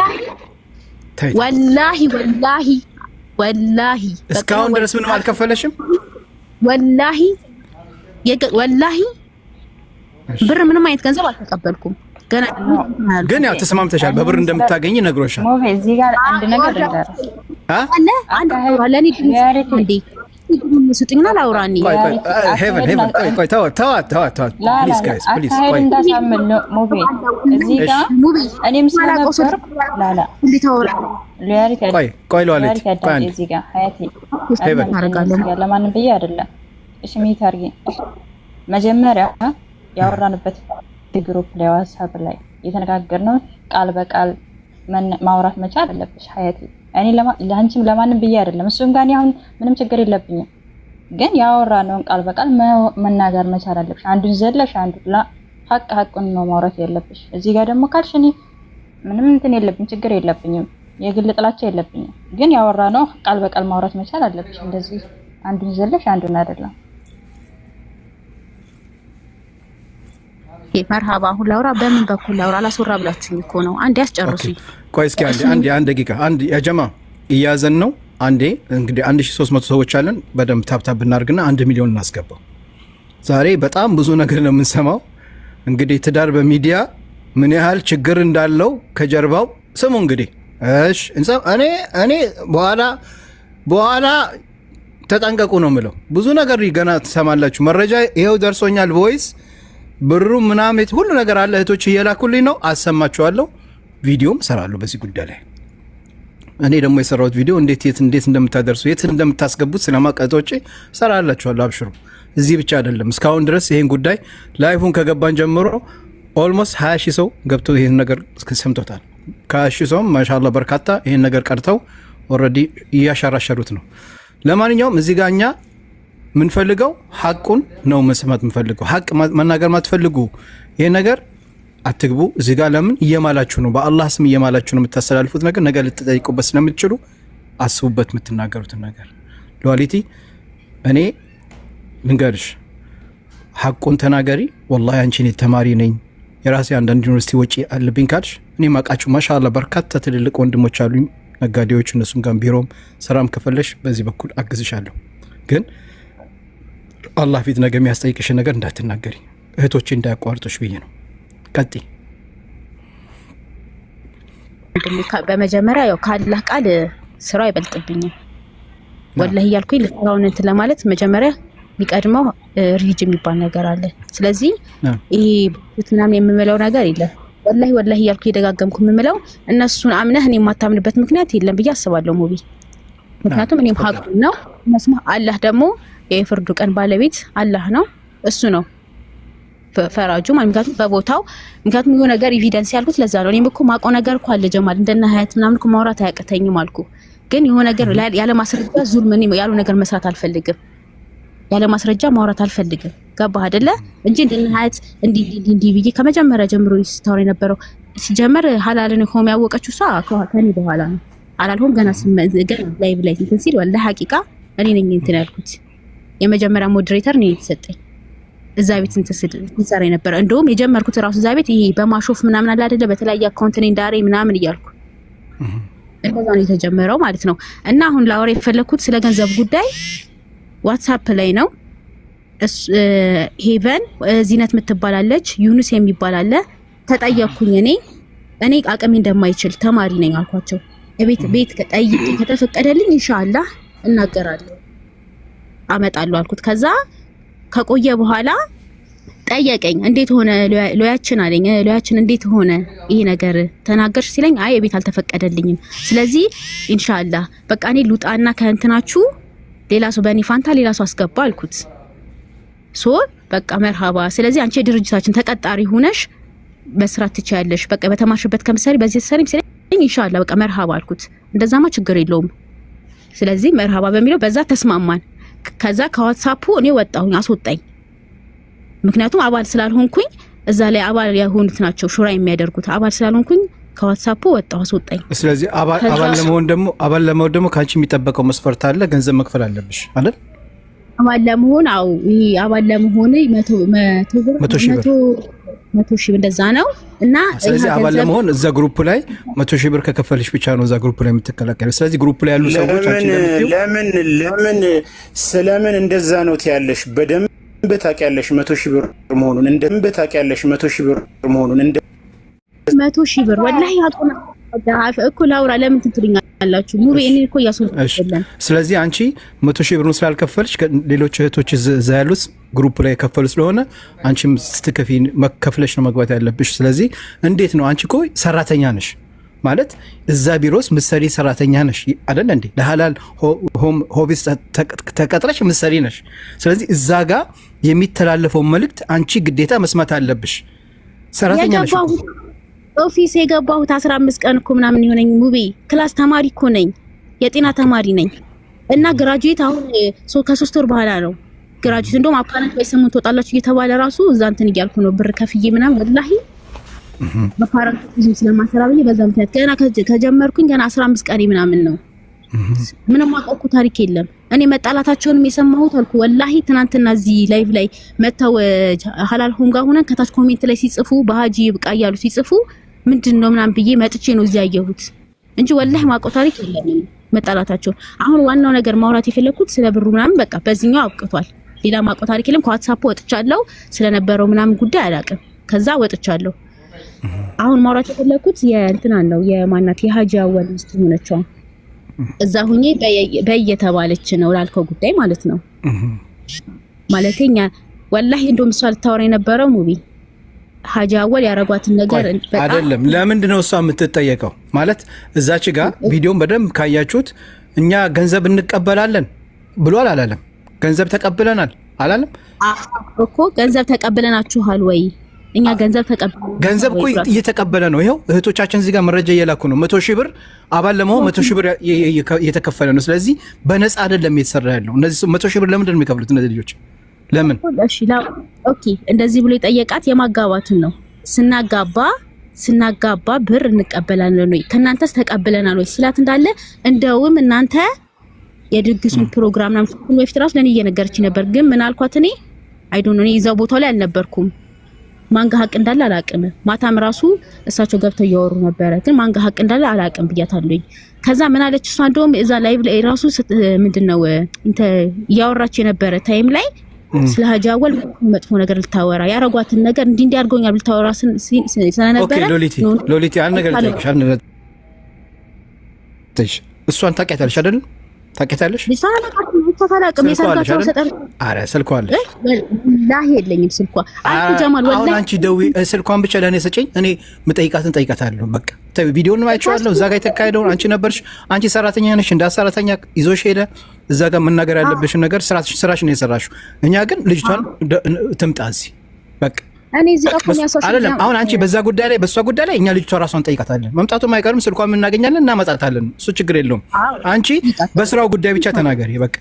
ወላሂ እስካሁን ድረስ ምንም አልከፈለሽም? ወላሂ ብር ምንም አይነት ገንዘብ አልተቀበልኩም። ገና ግን ያው ተስማምተሻል፣ በብር እንደምታገኝ ነግሮሻል። ሞቬ እዚህ ጋር አንድ ነገር ልንገር አንድ አውራለኒ እንዴ ስጡኝና ላውራኒ ሄቨን ቆይ ተዋት ፕሊዝ ጋይስ ፕሊዝ ቆይ እንዳሳመን ነው ሞቬ እዚህ ጋር እኔም ስለነበር ላላ እንዴ ታወራ ሎያሊቲ ቆይ ሎያሊቲ እዚህ ጋር ሀያቲ ሄቨን ለማንም ብዬ አይደለም። እሺ ምን ታርጊ መጀመሪያ ያወራንበት ግሩፕ ላይ ዋትስአፕ ላይ የተነጋገርነው ቃል በቃል ማውራት መቻል አለብሽ ሀያቲ። እኔ ለአንቺም ለማንም ብዬ አይደለም፣ እሱም ጋር አሁን ምንም ችግር የለብኝም። ግን ያወራነውን ቃል በቃል መናገር መቻል አለብሽ። አንዱን ዘለሽ አንዱ ሀቁን ነው ማውራት ያለብሽ። እዚህ ጋር ደግሞ ካልሽ እኔ ምንም እንትን የለብኝ ችግር የለብኝም፣ የግል ጥላቻ የለብኝም። ግን ያወራነው ቃል በቃል ማውራት መቻል አለብሽ። እንደዚህ አንዱን ዘለሽ አንዱን አይደለም። መርሃባ አሁን ላውራ በምን በኩል ላውራ? አላስወራ ብላችሁኝ እኮ ነው። አንዴ አስጨርሱኝ። ቆይ እስኪ አንድ ደቂቃ ያ ጀማ እያዘን ነው። አንዴ እንግዲህ 1300 ሰዎች አለን። በደንብ ታብታብ ብናርግና 1 ሚሊዮን እናስገባው። ዛሬ በጣም ብዙ ነገር ነው የምንሰማው። እንግዲህ ትዳር በሚዲያ ምን ያህል ችግር እንዳለው ከጀርባው ስሙ። እንግዲህ እሺ እኔ በኋላ ተጠንቀቁ ነው የምለው። ብዙ ነገር ገና ትሰማላችሁ። መረጃ ይሄው ደርሶኛል። ቮይስ ብሩ ምናምን ሁሉ ነገር አለ። እህቶች እየላኩልኝ ነው፣ አሰማችኋለሁ። ቪዲዮም እሰራለሁ በዚህ ጉዳይ ላይ። እኔ ደግሞ የሰራሁት ቪዲዮ እንዴት እንደምታደርሱ የት እንደምታስገቡት ስለማቀጦቼ እሰራላችኋለሁ። አብሽሩ። እዚህ ብቻ አይደለም። እስካሁን ድረስ ይሄን ጉዳይ ላይፉን ከገባን ጀምሮ ኦልሞስት 20 ሺህ ሰው ገብቶ ይሄን ነገር ሰምቶታል። ከ20 ሺህ ሰው ማሻአላህ በርካታ ይሄን ነገር ቀርተው ኦልሬዲ እያሻራሸሩት ነው። ለማንኛውም እዚህ ጋር እኛ ምንፈልገው ሐቁን ነው መስማት ምንፈልገው። ሐቅ መናገር ማትፈልጉ ይሄ ነገር አትግቡ። እዚህ ጋር ለምን እየማላችሁ ነው? በአላህ ስም እየማላችሁ ነው የምታስተላልፉት ነገር ነገ ልትጠይቁበት ስለምትችሉ አስቡበት የምትናገሩትን ነገር። ሉዓሊቲ እኔ ልንገርሽ ሐቁን ተናገሪ። ወላሂ አንቺ እኔ ተማሪ ነኝ የራሴ አንዳንድ ዩኒቨርሲቲ ወጪ አለብኝ ካልሽ እኔ ማቃችሁ ማሻአላህ በርካታ ትልልቅ ወንድሞች አሉኝ ነጋዴዎች፣ እነሱም ጋር ቢሮም ስራም ከፈለሽ በዚህ በኩል አግዝሻለሁ። ግን አላህ ፊት ነገ የሚያስጠይቅሽ ነገር እንዳትናገሪ እህቶቼ እንዳያቋርጡሽ ብዬ ነው። ቀጥይ። በመጀመሪያ ያው ካላህ ቃል ስራው አይበልጥብኝም ወላሂ እያልኩኝ ልስራውን እንትን ለማለት መጀመሪያ የሚቀድመው ሪጅ የሚባል ነገር አለ። ስለዚህ ይሄ ምናምን የምምለው ነገር የለም። ወላሂ እያልኩ እየደጋገምኩ የምምለው እነሱን አምነህ እኔ የማታምንበት ምክንያት የለም ብዬ አስባለሁ ሙቢ። ምክንያቱም እኔም ሀቁ ነው መስማ አላህ ደግሞ የፍርዱ ቀን ባለቤት አላህ ነው፣ እሱ ነው ፈራጁ ማለት በቦታው። ምክንያቱም የሆነ ነገር ኤቪደንስ ያልኩት ለዛ ነው። እኔም እኮ ማውቀው ነገር እኮ አለ ጀማል እንደና ሀያት ምናምን እኮ ማውራት አያቅተኝም አልኩ። ግን የሆነ ነገር ያለ ማስረጃ ዙልም ያሉ ነገር መስራት አልፈልግም፣ ያለ ማስረጃ ማውራት አልፈልግም። ገባህ አይደለ? እንጂ እንደና ሀያት እንዲህ ብዬ ከመጀመሪያ ጀምሮ ይስታወር የነበረው ሲጀመር ሐላልን ሆም ያወቀችው እሷ ከኔ በኋላ ነው። አላልሆም ገና ላይቭ ላይ እንትን ሲል ወላሂ ሐቂቃ እኔ ነኝ እንትን ያልኩት። የመጀመሪያ ሞዴሬተር ነው የተሰጠኝ እዛ ቤት እንትን ሲሰራ የነበረ። እንደውም የጀመርኩት ራሱ እዛ ቤት ይሄ በማሾፍ ምናምን አለ አይደለ? በተለያየ አካውንት ነኝ ዳሬ ምናምን እያልኩ እንደዛ ነው የተጀመረው ማለት ነው። እና አሁን ላወራ የፈለኩት ስለ ገንዘብ ጉዳይ ዋትስአፕ ላይ ነው። ሄቨን ዚነት የምትባላለች ዩኑስ የሚባል አለ። ተጠየቅኩኝ እኔ አቅሜ እንደማይችል ተማሪ ነኝ አልኳቸው። ቤት ከጠይቄ ከተፈቀደልኝ ኢንሻአላህ እናገራለሁ አመጣለሁ አልኩት። ከዛ ከቆየ በኋላ ጠየቀኝ። እንዴት ሆነ ሎያችን አለኝ። ሎያችን እንዴት ሆነ ይሄ ነገር ተናገርሽ ሲለኝ አይ ቤት አልተፈቀደልኝም፣ ስለዚህ ኢንሻአላህ በቃ እኔ ልውጣና ከእንትናችሁ ሌላ ሰው በእኔ ፋንታ ሌላ ሰው አስገባ አልኩት። በቃ መርሃባ፣ ስለዚህ አንቺ የድርጅታችን ተቀጣሪ ሆነሽ መስራት ትችያለሽ፣ በቃ በተማርሽበት ከምሳሌ በዚህ ሰሪም ሲለኝ ኢንሻአላህ በቃ መርሃባ አልኩት። እንደዛማ ችግር የለውም። ስለዚህ መርሃባ በሚለው በዛ ተስማማን። ከዛ ከዋትስአፑ እኔ ወጣሁኝ፣ አስወጣኝ። ምክንያቱም አባል ስላልሆንኩኝ እዛ ላይ አባል የሆኑት ናቸው ሹራ የሚያደርጉት። አባል ስላልሆንኩኝ ከዋትስአፑ ወጣሁ፣ አስወጣኝ። ስለዚህ አባል ለመሆን ደግሞ ካንቺ የሚጠበቀው መስፈርት አለ፣ ገንዘብ መክፈል አለብሽ አይደል? አባል ለመሆን ይሄ አባል ለመሆን 100 ሺህ እንደዛ ነው። እና ስለዚህ አባል ለመሆን እዛ ግሩፕ ላይ 100 ሺህ ብር ከከፈልሽ ብቻ ነው እዛ ግሩፕ ላይ የምትከላከለው። ስለዚህ ግሩፕ ላይ ያሉ ሰዎች ስለምን እንደዛ ነው ትያለሽ? በደንብ ታውቂያለሽ 100 ሺህ ብር መሆኑን 100 ሺህ ብር ወላሂ አጥና እኮ ላውራ ለምን ትትሉኛላችሁ? ሙቤ እኔ እኮ ያስወጣለን። ስለዚህ አንቺ 100 ሺህ ብር ስላልከፈልሽ ሌሎች እህቶች እዛ ያሉት ግሩፕ ላይ የከፈሉ ስለሆነ አንቺም ስትከፊ መከፍለሽ ነው መግባት ያለብሽ። ስለዚህ እንዴት ነው አንቺ እኮ ሰራተኛ ነሽ ማለት እዛ ቢሮስ ምሰሪ ሰራተኛ ነሽ አይደል እንዴ? ለሐላል ሆቢስ ተቀጥረሽ ምሰሪ ነሽ። ስለዚህ እዛ ጋር የሚተላለፈው መልእክት አንቺ ግዴታ መስማት አለብሽ። ሰራተኛ ነሽ ኦፊስ የገባሁት 15 ቀን እኮ ምናምን ይሆነኝ ሙቤ ክላስ ተማሪ እኮ ነኝ የጤና ተማሪ ነኝ እና ግራጁዌት አሁን ከ3 ወር በኋላ ነው ግራጁዌት እንደውም አፓረንት በሰሙን ተወጣላችሁ እየተባለ ራሱ እዛ እንትን እያልኩ ነው ብር ከፍዬ ምናምን ወላሂ በፓረንት ስለማሰራ ብዬ በዛ ምክንያት ገና ከጀመርኩኝ ገና 15 ቀን ምናምን ነው ምንም አውቀው ታሪክ የለም እኔ መጣላታቸውንም የሰማሁት አልኩ ወላሂ ትናንትና እዚህ ላይቭ ላይ መተው ሐላል ሆንጋ ሆነን ከታች ኮሜንት ላይ ሲጽፉ በሃጂ ይብቃ ያሉ ሲጽፉ ምንድነው ምናምን ብዬ መጥቼ ነው እዚህ ያየሁት እንጂ ወላሂ ማውቀው ታሪክ የለም መጣላታቸው አሁን ዋናው ነገር ማውራት የፈለኩት ስለ ብሩ ምናምን በቃ በዚህኛው አብቅቷል ሌላ ማውቀው ታሪክ የለም ከዋትስአፕ ወጥቻለሁ ስለነበረው ምናምን ጉዳይ አላውቅም ከዛ ወጥቻለሁ አሁን ማውራት የፈለኩት የእንትና ነው የማናት የሃጂ አወል ሚስት ሆነችው እዛ ሁኜ በየተባለች ነው ላልከው ጉዳይ ማለት ነው ማለቴኛ ወላሂ እንደውም እሷ ልታወራ የነበረው ሙቢ ሃጂ አወል ያረጋትን ነገር አይደለም ለምንድን ነው እሷ የምትጠየቀው ማለት እዛች ጋር ቪዲዮን በደንብ ካያችሁት እኛ ገንዘብ እንቀበላለን ብሏል አላለም ገንዘብ ተቀብለናል አላለም እኮ ገንዘብ ተቀብለናችኋል ወይ እኛ ገንዘብ እኮ እየተቀበለ ነው ይሄው እህቶቻችን እዚህ ጋር መረጃ እየላኩ ነው 100,000 ብር አባል ለመሆን 100,000 ብር እየተከፈለ ነው ስለዚህ በነፃ አይደለም እየተሰራ ያለው እነዚህ 100,000 ብር ለምንድን ነው የሚከፍሉት እነዚህ ልጆች ለምን እሺ ኦኬ እንደዚህ ብሎ የጠየቃት የማጋባቱን ነው ስናጋባ ብር እንቀበላለን ወይ ከናንተስ ተቀበለናል ወይ ሲላት እንዳለ እንደውም እናንተ የድግሱን ፕሮግራም ነው ወይስ ራስ ለኔ እየነገረች ነበር ግን ምን አልኳት እኔ አይ ዶንት ኖ እዛው ቦታው ላይ አልነበርኩም ማንጋ ሀቅ እንዳለ አላቅም ማታም ራሱ እሳቸው ገብተው ያወሩ ነበር ግን ማንጋ ሀቅ እንዳለ አላቅም ብያታለኝ ከዛ ምን አለች እሷ እንደውም እዛ ላይቭ ላይ ራሱ ምንድነው እንተ ያወራች የነበረ ታይም ላይ ስለ ሃጂ አወል መጥፎ ነገር ልታወራ ያረጋትን ነገር እንዲህ አድርገውኛል ልታወራ ስለነበረ ኦኬ ሎሊቲ አንድ ነገር ልጠይቅሽ እሷን ታውቂያታለሽ አይደል ታውቂያታለሽ ተፈላቀም የሰርጋቸው ሰጠር አረ ስልኳን ላህ የለኝም ስልኳ አንቺ ጀማል ወላሂ አሁን አንቺ ደዊ ስልኳን ብቻ ለኔ ሰጪኝ እኔ ምጠይቃትን ጠይቃታለሁ በቃ ተይ ቪዲዮውን ማይቻለሁ እዛ ጋር የተካሄደው አንቺ ነበርሽ አንቺ ሰራተኛ ነሽ እንደ ሰራተኛ ይዞሽ ሄደ እዛ ጋር መናገር ያለብሽ ነገር ስራሽን የሰራሽው እኛ ግን ልጅቷን ትምጣዚ በቃ እኔ እዚህ ጋር ኮሚያሶሽ አይደለም አሁን አንቺ በዛ ጉዳይ ላይ በሷ ጉዳይ ላይ እኛ ልጅቷ ራሷን ጠይቃታለን መምጣቱ ማይቀርም ስልኳን እናገኛለን እናመጣታለን እሱ ችግር የለውም አንቺ በስራው ጉዳይ ብቻ ተናገሪ በቃ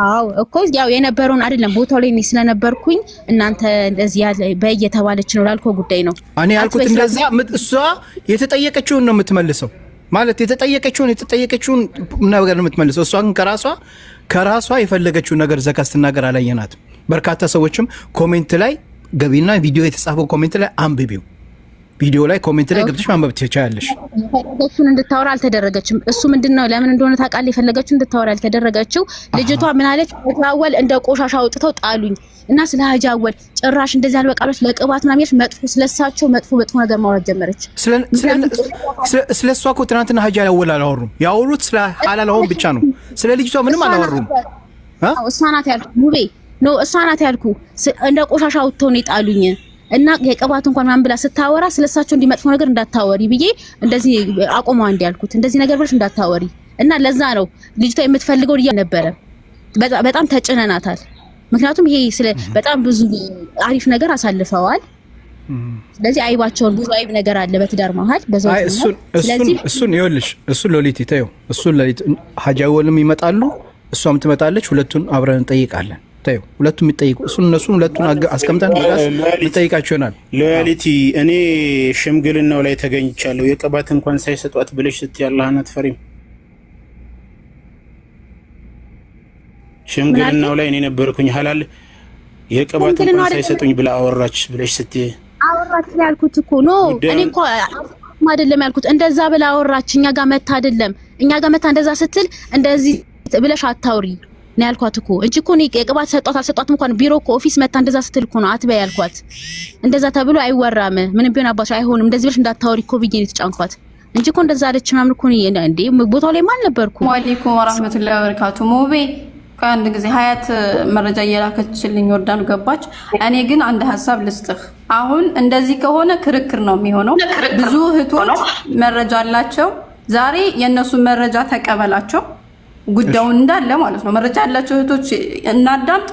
አው እኮ ያው የነበረውን አይደለም ቦታው ላይ ስለነበርኩኝ እናንተ እንደዚህ ያለ በየተባለች ነው ላልከው ጉዳይ ነው እኔ ያልኩት እንደዛ እሷ የተጠየቀችውን ነው የምትመልሰው ማለት የተጠየቀችውን ነገር ነው የምትመልሰው እሷ ግን ከራሷ የፈለገችውን ነገር ዘካስተናገር አላየናት በርካታ ሰዎችም ኮሜንት ላይ ገቢና ቪዲዮ የተጻፈው ኮሜንት ላይ አንብቢው ቪዲዮ ላይ ኮሜንት ላይ ገብተሽ ማንበብ ትችያለሽ እሱን እንድታወራ አልተደረገችም እሱ ምንድነው ለምን እንደሆነ ታውቃለህ የፈለገችው እንድታወራ አልተደረገችው ልጅቷ ምን አለች ሃጂ አወል እንደ ቆሻሻ አውጥተው ጣሉኝ እና ስለ ሃጂ አወል ጭራሽ እንደዚህ አልበቃለች ለቅባት ምናምን መጥፎ ስለሳቸው መጥፎ ነገር ማውራት ጀመረች ስለሷ እኮ ትናንትና ሃጂ አወል አላወሩም ያወሩት ስለ ሐላል አሁን ብቻ ነው ስለ ልጅቷ ምንም አላወሩም እሷ ናት ያልኩ ሙቤ ነው እሷ ናት ያልኩ እንደ ቆሻሻ አውጥተው ነው ጣሉኝ እና የቅባት እንኳን ማን ብላ ስታወራ ስለሳቸው እንዲመጥፎ ነገር እንዳታወሪ ብዬ እንደዚህ አቆማው እንዲያልኩት እንደዚህ ነገር ብለሽ እንዳታወሪ እና ለዛ ነው ልጅቷ የምትፈልገው ነበር በጣም ተጨነናታል ምክንያቱም ይሄ ስለ በጣም ብዙ አሪፍ ነገር አሳልፈዋል ስለዚህ አይባቸውን ብዙ አይብ ነገር አለ በትዳር መሃል በዛው እሱን ይኸውልሽ እሱን ሎሊት ይተዩ እሱን ሎሊት ሃጂ አወልም ይመጣሉ እሷም ትመጣለች ሁለቱን አብረን እንጠይቃለን ታዩ ሁለቱም የሚጠይቁ እነሱን ሁለቱን አስቀምጠን እንጠይቃቸው ይሆናል ሎያሊቲ እኔ ሽምግልናው ላይ ተገኝቻለሁ የቅባት እንኳን ሳይሰጧት ብለሽ ስትይ አላህን አትፈሪም ሽምግልናው ላይ እኔ ነበርኩኝ ሐላል የቅባት እንኳን ሳይሰጡኝ ብላ አወራች ብለሽ ስትይ አወራች ያልኩት እኮ ነው እኔ እኮ አይደለም ያልኩት እንደዛ ብላ አወራች እኛ ጋር መታ አይደለም እኛ ጋር መታ እንደዛ ስትል እንደዚህ ብለሽ አታውሪ ነው ያልኳት እኮ እንጂ እኮ ነው የቅባት ሰጧት አልሰጧትም እንኳን ቢሮ እኮ ኦፊስ መታ እንደዛ ስትል እኮ ነው አትበይ ያልኳት እንደዛ ተብሎ አይወራም ምንም ቢሆን አባሽ አይሆንም እንደዚህ ብለሽ እንዳታወሪ እኮ ብዬ ነው የተጫንኳት እንጂ እኮ እንደዛ አለች ምናምን እኮ እንዴ ቦታው ላይ ማን ነበርኩ ወአለይኩም ወራህመቱላሂ ወበረካቱ ሞቤ ከአንድ ጊዜ ሀያት መረጃ እየላከችልኝ ወርዳን ገባች እኔ ግን አንድ ሐሳብ ልስጥህ አሁን እንደዚህ ከሆነ ክርክር ነው የሚሆነው ብዙ እህቶች መረጃ አላቸው ዛሬ የነሱ መረጃ ተቀበላቸው ጉዳዩን እንዳለ ማለት ነው መረጃ ያላቸው እህቶች እናዳምጥ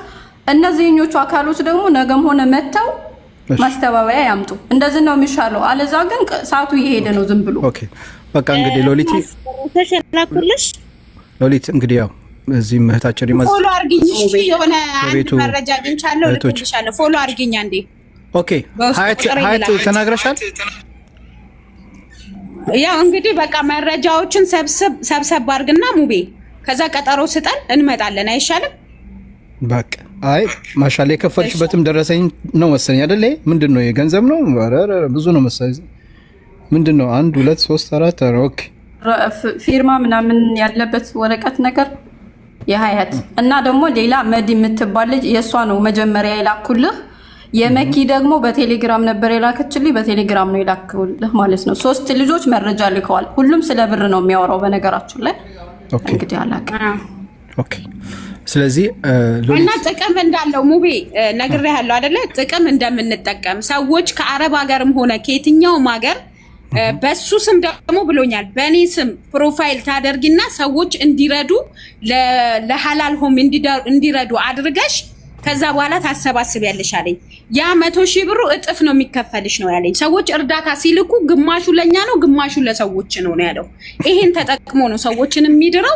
እነዚህኞቹ አካሎች ደግሞ ነገም ሆነ መተው ማስተባበያ ያምጡ። እንደዚህ ነው የሚሻለው። አለዛ ግን ሰዓቱ እየሄደ ነው ዝም ብሎ። ኦኬ በቃ እንግዲህ ሎሊት እንግዲህ ያው እዚህ ምህታችን ይመዝ ፎሎ አርግኝ። እሺ የሆነ አንድ መረጃ አግኝቻለሁ ልትልሻለሁ። ፎሎ አርግኝ አንዴ። ኦኬ ሀያት ተናግረሻል። ያው እንግዲህ በቃ መረጃዎችን ሰብሰብ አርግና ሙቤ ከዛ ቀጠሮ ስጠን እንመጣለን። አይሻልም? በቃ አይ ማሻአላ የከፈልሽበትም ደረሰኝ ነው መሰለኝ አይደል? ምንድነው የገንዘብ ነው? ኧረ ብዙ ነው መሰለኝ። ምንድነው 1 2 3 4 ኦኬ ፊርማ ምናምን ያለበት ወረቀት ነገር የሀያት እና ደግሞ ሌላ መዲ የምትባል ልጅ የእሷ ነው መጀመሪያ የላኩልህ። የመኪ ደግሞ በቴሌግራም ነበር የላከችልኝ። በቴሌግራም ነው የላኩልህ ማለት ነው። 3 ልጆች መረጃ ልከዋል። ሁሉም ስለ ብር ነው የሚያወራው በነገራችን ላይ። እንግዲህ አላውቅም። ኦኬ ስለዚህ እና ጥቅም እንዳለው ሙቤ ነግሬሃለሁ አይደለ? ጥቅም እንደምንጠቀም ሰዎች ከአረብ ሀገርም ሆነ ከየትኛውም ሀገር በሱ ስም ደግሞ ብሎኛል። በእኔ ስም ፕሮፋይል ታደርጊና ሰዎች እንዲረዱ ለሐላል ሆም እንዲረዱ አድርገሽ ከዛ በኋላ ታሰባስቢያለሽ አለኝ። ያ 100,000 ብሩ እጥፍ ነው የሚከፈልሽ ነው ያለኝ። ሰዎች እርዳታ ሲልኩ ግማሹ ለኛ ነው፣ ግማሹ ለሰዎች ነው ያለው። ይሄን ተጠቅሞ ነው ሰዎችን የሚድረው።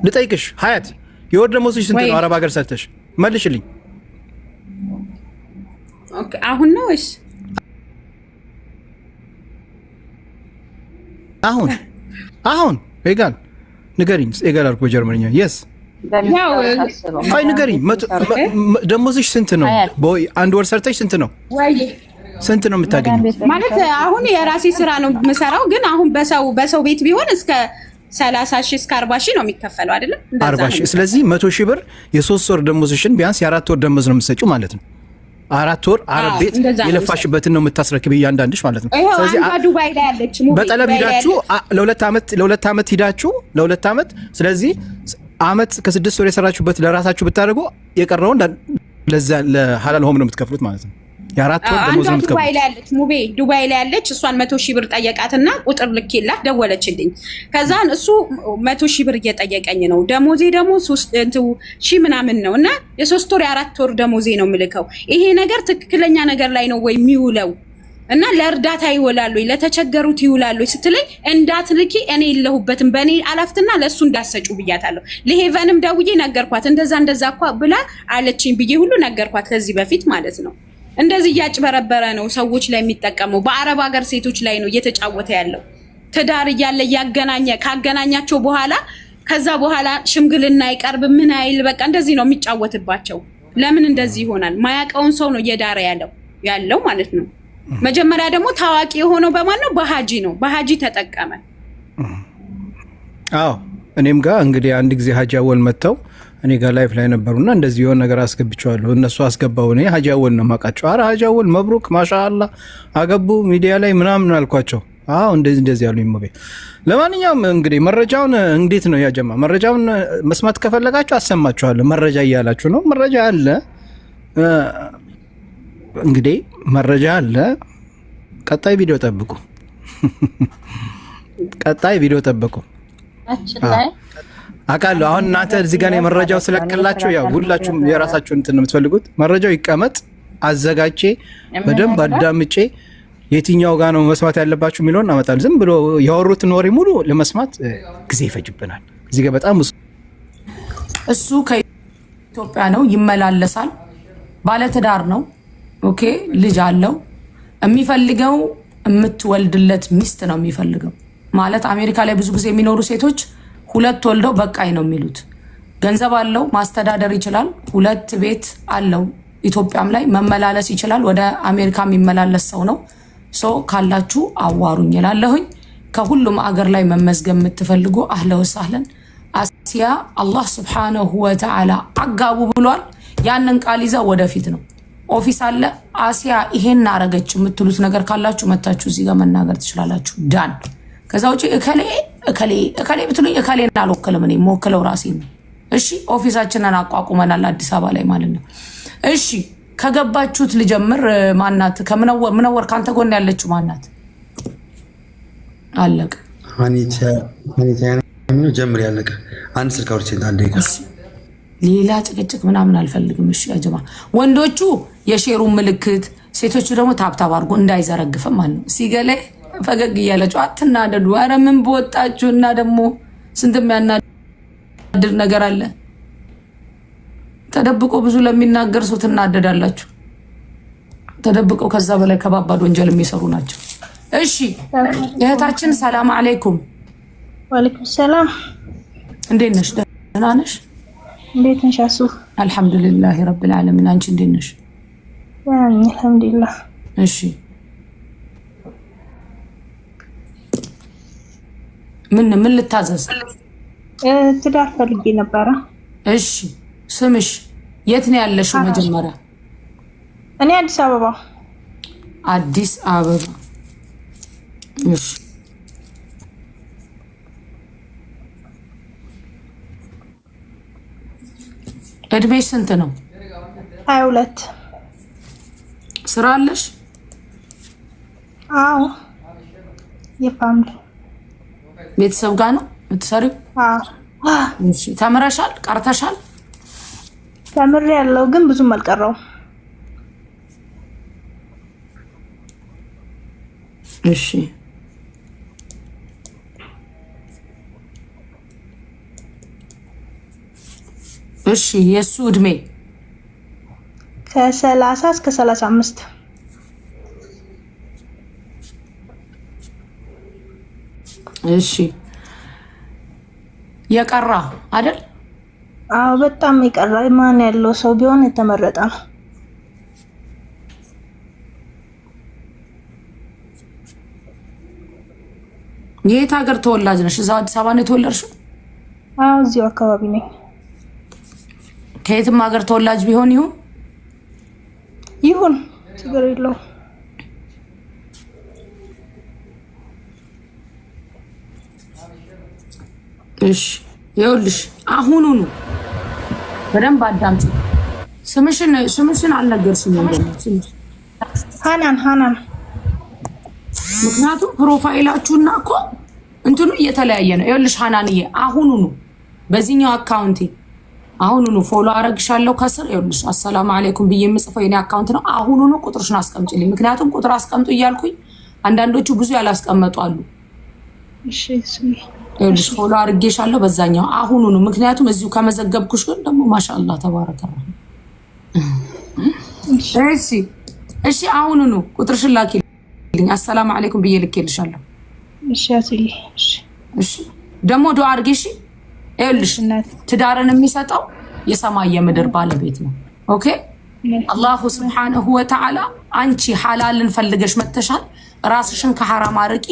ልጠይቅሽ ሀያት የወር ደመወዝሽ ስንት ነው? አረብ ሀገር ሰርተሽ መልሽልኝ። ኦኬ አሁን ነው ወይስ አሁን ኤጋል ንገሪኝ። ኤጋል አልኩ በጀርመንኛ የስ ያው አይ ንገሪኝ። ደመወዝሽ ስንት ነው? ቦይ አንድ ወር ሰርተሽ ስንት ነው? ወይ ስንት ነው የምታገኘው? ማለት አሁን የራሴ ስራ ነው የምሰራው፣ ግን አሁን በሰው ቤት ቢሆን እስከ 30,000 እስከ 40,000 ነው የሚከፈለው አይደል? 40,000። ስለዚህ 100,000 ብር የ3 ወር ደመወዝሽን ቢያንስ የ4 ወር ደመወዝ ነው የምትሰጪው ማለት ነው። 4 ወር አረብ ቤት የለፋሽበትን ነው የምታስረክብ እያንዳንድሽ ማለት ነው። ስለዚህ ዱባይ ላይ ያለች በጠለብ ሂዳችሁ ለሁለት ዓመት ሂዳችሁ ለሁለት ዓመት ስለዚህ ዓመት ከ6 ወር የሰራችሁበት ለራሳችሁ ብታደርጉ የቀረውን ለዛ ለሐላል ሆም ነው የምትከፍሉት ማለት ነው። የ4 ወር ደመወዝ ነው የምትከፍሉት። ዱባይ ላይ ያለች ሙቤ ዱባይ ላይ ያለች እሷን 100,000 ብር ጠየቃትና ቁጥር ልኬላት ደወለችልኝ። ከዛን እሱ 100,000 ብር እየጠየቀኝ ነው። ደሞዜ ደግሞ 3,000 ምናምን ነው እና የ3 ወር የ4 ወር ደሞዜ ነው የምልከው። ይሄ ነገር ትክክለኛ ነገር ላይ ነው ወይ የሚውለው? እና ለእርዳታ ይውላሉ ለተቸገሩት ይውላሉ ስትለኝ እንዳትልኪ እኔ የለሁበትም በእኔ አላፍትና ለሱ እንዳሰጩ ብያታለሁ። ለሄቨንም ደውዬ ነገርኳት። እንደዛ እኮ ብላ አለችኝ ብዬ ሁሉ ነገርኳት ከዚህ በፊት ማለት ነው። እንደዚህ እያጭበረበረ ነው ሰዎች ላይ የሚጠቀመው። በአረብ ሀገር ሴቶች ላይ ነው እየተጫወተ ያለው። ትዳር እያለ ካገናኛቸው በኋላ ከዛ በኋላ ሽምግልና አይቀርብ ምን አይል በቃ እንደዚህ ነው የሚጫወትባቸው። ለምን እንደዚህ ይሆናል? ማያውቀውን ሰው ነው እየዳረ ያለው ማለት ነው። መጀመሪያ ደግሞ ታዋቂ የሆነው በማን ነው? በሃጂ ነው። በሃጂ ተጠቀመ። አዎ እኔም ጋር እንግዲህ አንድ ጊዜ ሀጂ አወል መጥተው እኔ ጋር ላይፍ ላይ ነበሩና እንደዚህ የሆነ ነገር አስገብቻለሁ። እነሱ አስገባው እኔ ሀጂ አወል ነው የማውቃቸው። ኧረ ሀጂ አወል መብሩክ ማሻአላ አገቡ ሚዲያ ላይ ምናምን አልኳቸው። አዎ እንደዚህ ያሉ ይሞቤ። ለማንኛውም እንግዲህ መረጃውን እንዴት ነው ያጀማ? መረጃውን መስማት ከፈለጋችሁ አሰማችኋለሁ። መረጃ እያላችሁ ነው። መረጃ አለ እንግዲህ መረጃ አለ። ቀጣይ ቪዲዮ ጠብቁ። ቀጣይ ቪዲዮ ጠብቁ። አቃሉ አሁን እናንተ እዚህ ጋር የመረጃው ስለቀላችሁ ያው ሁላችሁም የራሳችሁን እንትን ነው የምትፈልጉት። መረጃው ይቀመጥ አዘጋጅቼ በደንብ አዳምጬ የትኛው ጋር ነው መስማት ያለባችሁ የሚለውን አመጣለሁ። ዝም ብሎ ያወሩትን ወሬ ሙሉ ለመስማት ጊዜ ይፈጅብናል። እዚህ ጋር በጣም እሱ ከኢትዮጵያ ነው ይመላለሳል። ባለትዳር ነው። ኦኬ ልጅ አለው። የሚፈልገው የምትወልድለት ሚስት ነው የሚፈልገው። ማለት አሜሪካ ላይ ብዙ ጊዜ የሚኖሩ ሴቶች 2 ወልደው በቃኝ ነው የሚሉት። ገንዘብ አለው፣ ማስተዳደር ይችላል፣ 2 ቤት አለው። ኢትዮጵያም ላይ መመላለስ ይችላል። ወደ አሜሪካ የሚመላለስ ሰው ነው። ሰው ካላችሁ አዋሩኝ እላለሁኝ። ከሁሉም አገር ላይ መመዝገብ የምትፈልጉ አህለ ወሳህለን። አሲያ አላህ ስብሓነሁ ወተዓላ አጋቡ ብሏል። ያንን ቃል ይዛ ወደፊት ነው። ኦፊስ አለ። አሲያ ይሄን አረገች የምትሉት ነገር ካላችሁ መታችሁ እዚህ ጋር መናገር ትችላላችሁ። ዳን ከዛ ውጪ እከሌ ብትሉኝ እከሌን አልወክልም። እኔ የምወክለው ራሴ ነው። እሺ ኦፊሳችንን አቋቁመናል አዲስ አበባ ላይ ማለት ነው። እሺ ከገባችሁት ልጀምር። ማናት? ከምነወር ካንተ ጎን ያለችው ማናት? አለቅ ሀኒታ ነው ጀምር ያለቀ አንድ ስልክ አውርቼ አንዴ ሌላ ጭቅጭቅ ምናምን አልፈልግም። እሺ ያጀማ ወንዶቹ የሼሩን ምልክት ሴቶቹ ደግሞ ታብታብ አድርጎ እንዳይዘረግፍም ማለት ነው። ሲገለ ፈገግ እያለች አትናደዱ። ኧረ ምን በወጣችሁ እና ደግሞ ስንት የሚያናድር ነገር አለ። ተደብቆ ብዙ ለሚናገር ሰው ትናደዳላችሁ። ተደብቀው ከዛ በላይ ከባባድ ወንጀል የሚሰሩ ናቸው። እሺ እህታችን ሰላም አለይኩም። ወአለይኩም ሰላም። እንዴት ነሽ? ደህና ነሽ? እንዴት ነሽ አሱ? አልሐምዱሊላህ ረብል ዓለሚን። አንቺ እንዴት ነሽ? አልሐምዱሊላህ። እሺ ምን ልታዘዝ? ትዳር ፈልጌ ነበረ። እሺ ስምሽ የት ነው ያለሽው? መጀመሪያ እኔ አዲስ አበባ። አዲስ አበባ። እሺ እድሜሽ ስንት ነው? 22። ስራ አለሽ? አዎ የፋሚሊ ቤተሰብ ጋር ነው የምትሰሪው? እሺ ተምረሻል? ቀርተሻል? ተምሬ ያለው ግን ብዙም አልቀረው። እሺ እሺ የሱ እድሜ ከ30 እስከ 35። እሺ የቀራ አይደል? አዎ በጣም የቀራ ማን ያለው ሰው ቢሆን የተመረጠ ነው። የት ሀገር ተወላጅ ነሽ? እዛው አዲስ አበባ ነው የተወለድሽው? አዎ እዚሁ አካባቢ ነኝ። ከየትም ሀገር ተወላጅ ቢሆን ይሁን ችግር የለውም። እሺ ይኸውልሽ አሁኑኑ በደንብ አዳምጪ። ስምሽን አልነገርሽኝም ደግሞ ስምሽ? ሃናን። ምክንያቱም ፕሮፋይላችሁና እኮ እንትኑ እየተለያየ ነው። ይኸውልሽ ሃናንዬ አሁኑኑ በዚህኛው አካውንቴ አሁኑኑ ፎሎ አረግሻለሁ ከስር። ይኸውልሽ አሰላሙ አለይኩም ብዬ የምጽፈው የኔ አካውንት ነው። አሁኑኑ ቁጥርሽን አስቀምጪልኝ። ምክንያቱም ቁጥር አስቀምጡ እያልኩኝ አንዳንዶቹ ብዙ ያላስቀመጡ አሉ። እሺ ይኸውልሽ ፎሎ አርጌሻለሁ በዛኛው አሁኑኑ። ምክንያቱም እዚሁ ከመዘገብኩሽ ግን ደግሞ ማሻአላህ ተባረከ። እሺ አሁኑኑ ቁጥርሽን ላኪልኝ። አሰላሙ አለይኩም ብዬ ልኬልሻለሁ። እሺ ደግሞ ዱአ አርጊ። እሺ ይኸውልሽ ትዳርን የሚሰጠው የሰማይ የምድር ባለቤት ነው። ኦኬ አላሁ ስብሓነሁ ወተዓላ አንቺ ሐላልን ፈልገሽ መተሻል። ራስሽን ከሐራም አርቂ።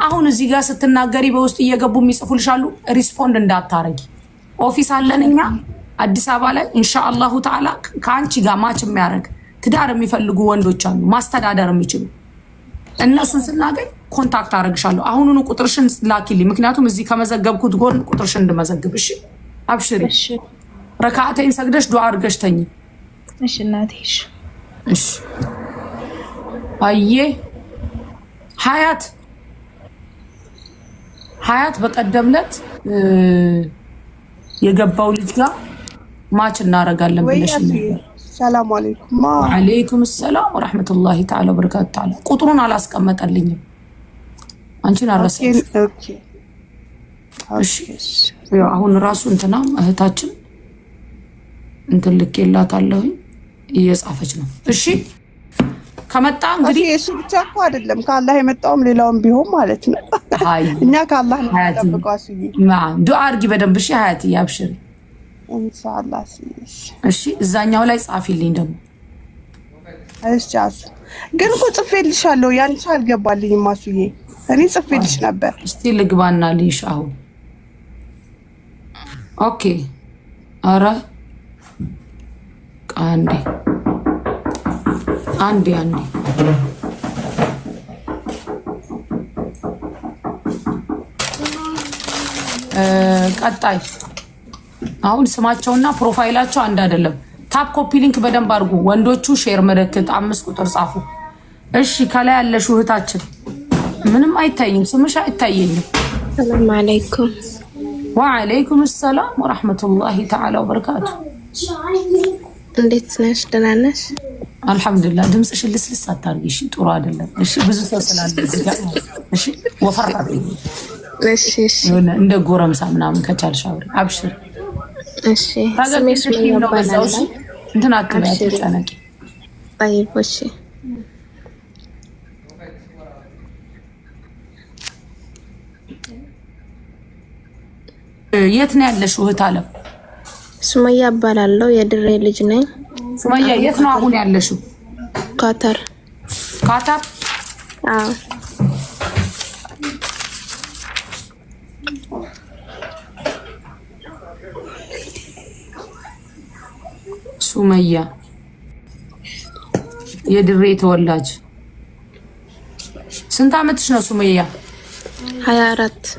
አሁን እዚህ ጋር ስትናገሪ በውስጥ እየገቡ የሚጽፉልሻሉ። ሪስፖንድ እንዳታረጊ። ኦፊስ አለን እኛ አዲስ አበባ ላይ ኢንሻአላሁ ተዓላ ከአንቺ ጋር ማች የሚያደርግ ትዳር የሚፈልጉ ወንዶች አሉ፣ ማስተዳደር የሚችሉ እነሱን ስናገኝ ኮንታክት አረግሻለሁ። አሁኑኑ ቁጥርሽን ላኪልኝ። ምክንያቱም እዚህ ከመዘገብኩት ጎን ቁጥርሽን እንድመዘግብ። እሺ አብሽሪ። ረካዓተይን ሰግደሽ ዱዓ አድርገሽ ተኝ። እሺ እናቴ። እሺ አየ ሀያት በቀደምለት የገባው ልጅ ጋር ማች እናረጋለን ብለሽ ነበር። ሰላም አለይኩም። ወአለይኩም ሰላም ወራህመቱላሂ ተዓላ ወበረካቱ። ተዓላ ቁጥሩን አላስቀመጠልኝም። አንቺን አረሰሽ። እሺ ያው አሁን ራሱ እንትና እህታችን እንትን ልኬላታለሁ እየጻፈች ነው። እሺ ከመጣ እንግዲህ እሱ ብቻ እኮ አይደለም ከአላህ የመጣውም ሌላውም ቢሆን ማለት ነው። እኛ ከአላህ ነው ተጠብቀው አስይ ዱአ አድርጊ በደንብ። እሺ ሀያት ያብሽሪ ኢንሻአላህ። እሺ እዛኛው ላይ ጻፊልኝ ደግሞ። እሺ አሱ ግን እኮ ጽፌልሻለሁ። ያንቺ አልገባልኝም ማሱዬ። እኔ ጽፌልሽ ነበር። እስቲ ልግባና ልይሽ አሁን። ኦኬ አረ አንዴ ቀጣይ አሁን ስማቸውና ፕሮፋይላቸው አንድ አይደለም። ታፕ ኮፒ ሊንክ በደንብ አድርጉ ወንዶቹ። ሼር ምልክት 5 ቁጥር ጻፉ። እሺ ከላይ ያለሽው እህታችን ምንም አይታይም፣ ስምሽ አይታየኝም። ሰላም አለይኩም። ወአለይኩም ሰላም ወራህመቱላሂ ተዓላ ወበረካቱ። እንዴት ነሽ? ደህና ነሽ? አልሐምዱሊላህ። ድምፅሽን ልስልስ አታርጊ እሺ፣ ጥሩ አይደለም እሺ። ብዙ ሰው ስላለ እዚህ ጋር እሺ። ወፈራ እሺ እሺ። እንደ ጎረምሳ ምናምን ከቻልሽ አውሪ። አብሽር እሺ። ስሜሽ ምን ይባላል? እንትን አትበይ፣ አትጨነቂ። طيب እሺ። የት ነው ያለሽው እህት አለም? ሱመያ እባላለሁ። የድሬ ልጅ ነኝ። ሱመያ የት ነው አሁን ያለሽው? ካታር። ካታር? አዎ። ሱመያ የድሬ ተወላጅ። ስንት አመትሽ ነው ሱመያ? 24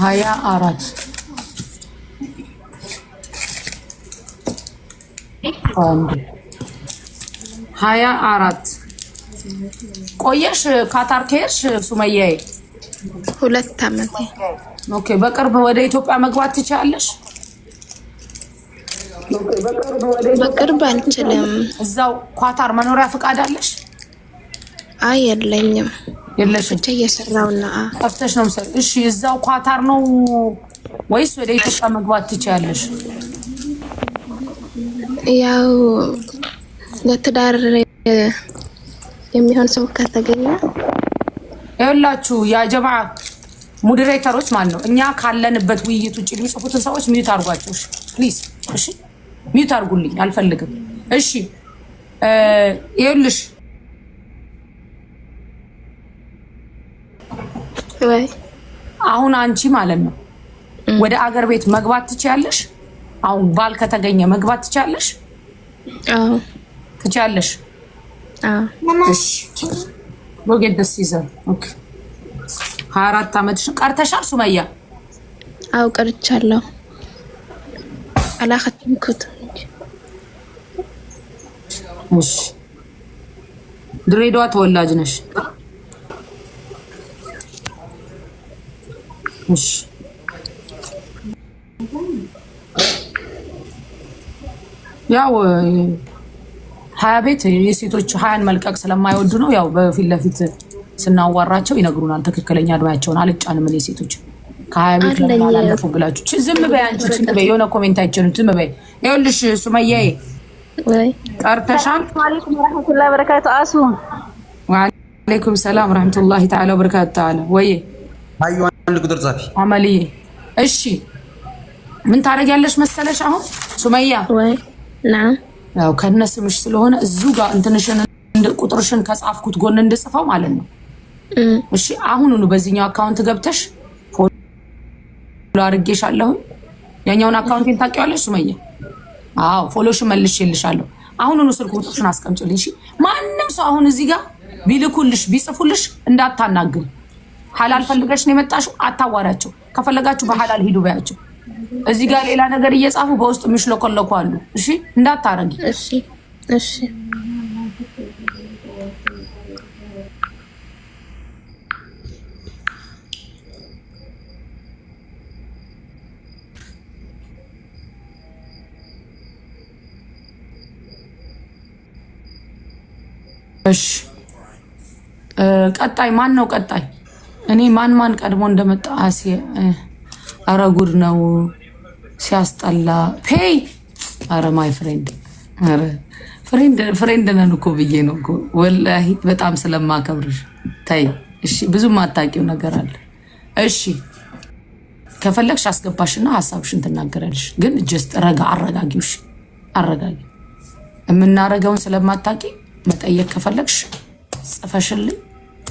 24 24 ቆየሽ ካታር ከሄድሽ ሱመያዬ? 2 አመት። ኦኬ። በቅርብ ወደ ኢትዮጵያ መግባት ትችያለሽ? በቅርብ አልችልም። እዛው ኳታር መኖሪያ ፈቃድ አለሽ? አይ የለኝም። የለሽም? ብቻ እየሰራው ነው። ጠፍተሽ ነው መሰለኝ። እሺ እዛው ኳታር ነው ወይስ ወደ ኢትዮጵያ መግባት ትችያለሽ? ያው ለትዳር የሚሆን ሰው ከተገኘ ይኸውላችሁ ያ ጀማዓ ሞዴሬተሮች ማለት ነው፣ እኛ ካለንበት ውይይት ውጭ የሚጽፉትን ሰዎች ሚዩት አድርጓቸው እሺ፣ ፕሊዝ እሺ፣ ሚዩት አድርጉልኝ፣ አልፈልግም። እሺ ይኸውልሽ ወይ አሁን አንቺ ማለት ነው ወደ አገር ቤት መግባት ትችያለሽ? አሁን ባል ከተገኘ መግባት ትችያለሽ? አዎ ትችያለሽ። እሺ ወጌት ደስ ይዘን ኦኬ። 24 አመትሽ ቀርተሻል ሱመያ? አው ቀርቻለሁ። አላኸተምኩት። እሺ ድሬዳዋ ተወላጅ ነሽ? እሺ ያው 20 ቤት የሴቶች 20 መልቀቅ ስለማይወዱ ነው። ያው በፊት ለፊት ስናዋራቸው ይነግሩናል ትክክለኛ እድሜያቸውን። አልጫንም እኔ ሴቶች ከ20 ቤት ለማላለፉ ብላችሁ ዝም በይ አንቺ፣ ዝም በይ። የሆነ ኮሜንት አይችልም፣ ዝም በይ። ይኸውልሽ ሱመያዬ ወይ ቀርተሻል። ወአለይኩም ወራህመቱላሂ ወበረካቱ። አሱ ወአለይኩም ሰላም ወራህመቱላሂ ተዓላ ወበረካቱ። ተዓላ ወይ አዩ አንድ ቁጥር ጻፊ አመልዬ። እሺ ምን ታደርጊያለሽ መሰለሽ አሁን ሱመያ? ወይ ና ያው ከነስምሽ ስለሆነ እዚሁ ጋር እንትንሽን ቁጥርሽን ከጻፍኩት ጎን እንድጽፈው ማለት ነው። እሺ አሁኑኑ በዚህኛው አካውንት ገብተሽ ፎሎ አድርጌሻለሁ። ያኛውን አካውንቴን ታውቂዋለሽ ሱመያ? አዎ ፎሎሽን መልሼልሻለሁ። አሁኑኑ ስልክ ቁጥርሽን አስቀምጪልኝ። እሺ ማንም ሰው አሁን እዚህ ጋር ቢልኩልሽ ቢጽፉልሽ እንዳታናግሪ። ሐላል ፈልገሽ ነው የመጣሽው፣ አታዋሪያቸው። ከፈለጋችሁ በሐላል ሂዱ በያቸው። እዚህ ጋር ሌላ ነገር እየጻፉ በውስጥ ምሽለኮለኩ አሉ። እሺ እንዳታረጊ። እሺ እሺ። እሺ ቀጣይ ማን ነው? ቀጣይ እኔ ማን ቀድሞ እንደመጣ አረ ጉድ ነው ሲያስጠላ። ፔይ አረ ማይ ፍሬንድ፣ አረ ፍሬንድ ነን እኮ ብዬ ነው እኮ ወላሂ፣ በጣም ስለማከብርሽ። ታይ እሺ፣ ብዙም አታውቂው ነገር አለ። እሺ ከፈለግሽ አስገባሽና ሀሳብሽን ትናገራለሽ፣ ግን ጀስት ረጋ አረጋጊው። እሺ አረጋጊ። የምናረገውን ስለማታውቂ መጠየቅ ከፈለግሽ ጽፈሽልኝ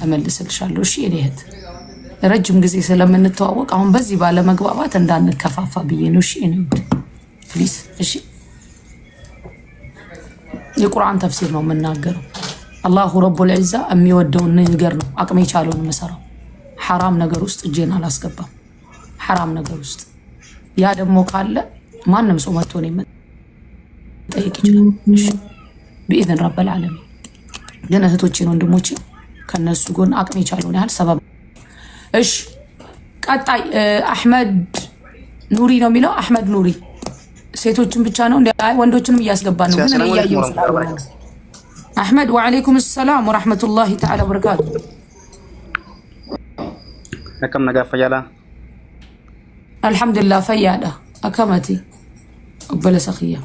እመልስልሻለሁ። እሺ የኔ እህት ረጅም ጊዜ ስለምንተዋወቅ አሁን በዚህ ባለመግባባት እንዳንከፋፋ ብዬ ነው። እሺ እኔ ፕሊዝ። እሺ የቁርአን ተፍሲር ነው የምናገረው። አላሁ ረቡል ዒዛ የሚወደውን ነገር ነው አቅሜ የቻለውን የምሰራው። ሐራም ነገር ውስጥ እጄን አላስገባም። ሐራም ነገር ውስጥ ያ ደግሞ ካለ ማንም ሰው መጥቶ ነው መጠየቅ ይችላል። እሺ بإذن رب العالمين። ግን እህቶቼ ወንድሞቼ ከነሱ ጎን አቅሜ የቻለውን ያህል ሰበብ። እሺ ቀጣይ አህመድ ኑሪ ነው የሚለው። አህመድ ኑሪ ሴቶችን ብቻ ነው እንደ ወንዶችንም እያስገባን ነው። ግን እያየው ስለሆነ አህመድ ወአለይኩም ሰላም ወራህመቱላሂ ተዓላ ወበረካቱ። كم نجا فيالا الحمد لله فيالا أكمتي قبل سخية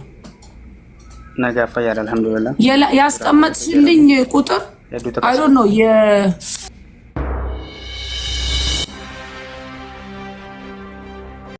نجا فيالا الحمد لله يا لا يا اسكمت شلين قطر I don't know